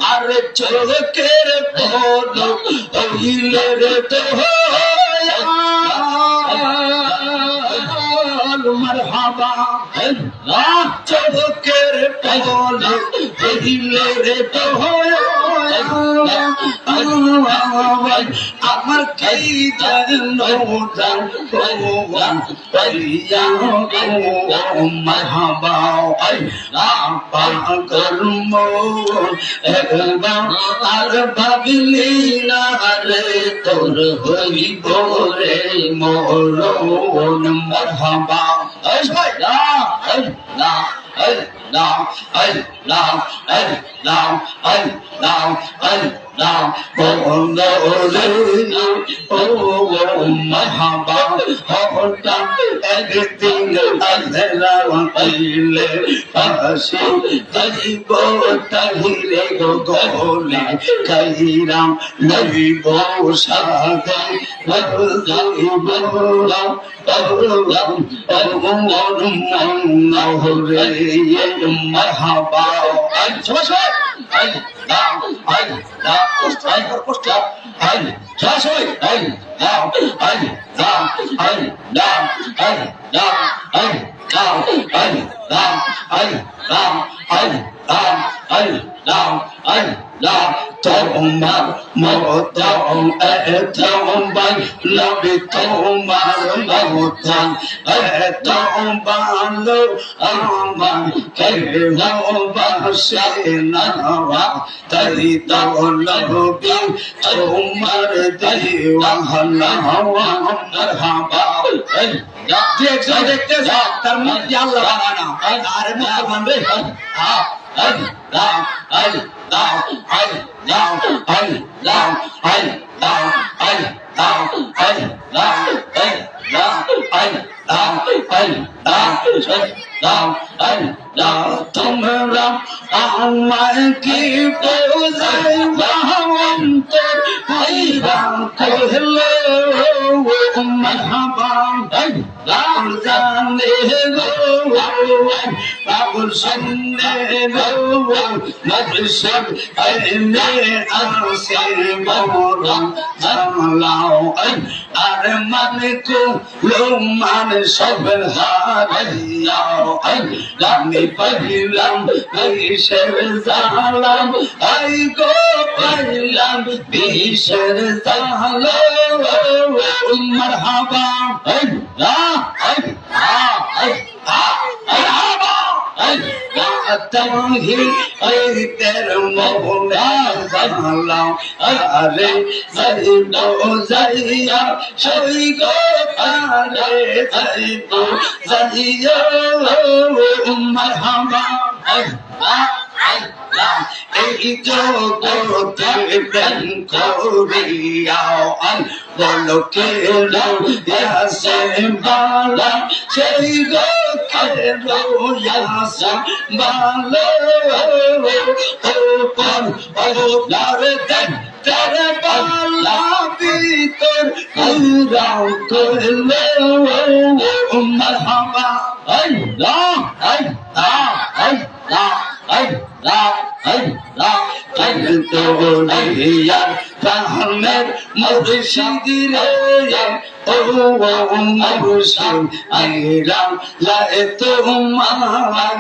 আর চোখের পলক হইলে রে দয়াল মারহাবা চোখের পলক হইলে রে দয়াল আমার কি জানো ভগবান পাইয়া মারহাবা পাগল মন একবার আর ভাবিলি না রে তোর হইব রে মরণ মারহাবা একদিন আইলে পাশে যাইব তাহিরে গলে খাইরাম লইব সাথে যাইব নহরে মারহাবা তোমার মতন এত ভালো তোমার মতন এত ভালো আমার কেউ বাসে না তাই তো নবী তোমার দেওয়ানা মারহাবা দেখতে যাও তার মধ্যে আল্লাহ বানানা আর মুসলমান রে তোমরা আমার কি বোঝাইবা অন্তর হইবা কহলো মারহাবা জানে গো পাগল শুনে গো মদসব এনে আসে মরণ জানলাও আর মানে কো লো মানে সব হারিয়াও আমি পাইলাম বিশের জালাম আই গো পাইলাম বিশের জালাম মারহাবা তহি তের মোহনা জানলাম আরে যাইব যাইয়া সই গো আরে যাইব যাইয়া মারহাবা এই জগতে প্রেম করিয়াও বলো কে রইয়াছে বালা সেই গোকে রইয়াছে বালা ওপর ওপরে তেরে বালা ভিতর পুরাও করলে মারহাবা আল্লাহ আল্লাহ আল্লাহ কাহনের মুর্শিদ রে ও মুর্শিদ আইরা লা তোমার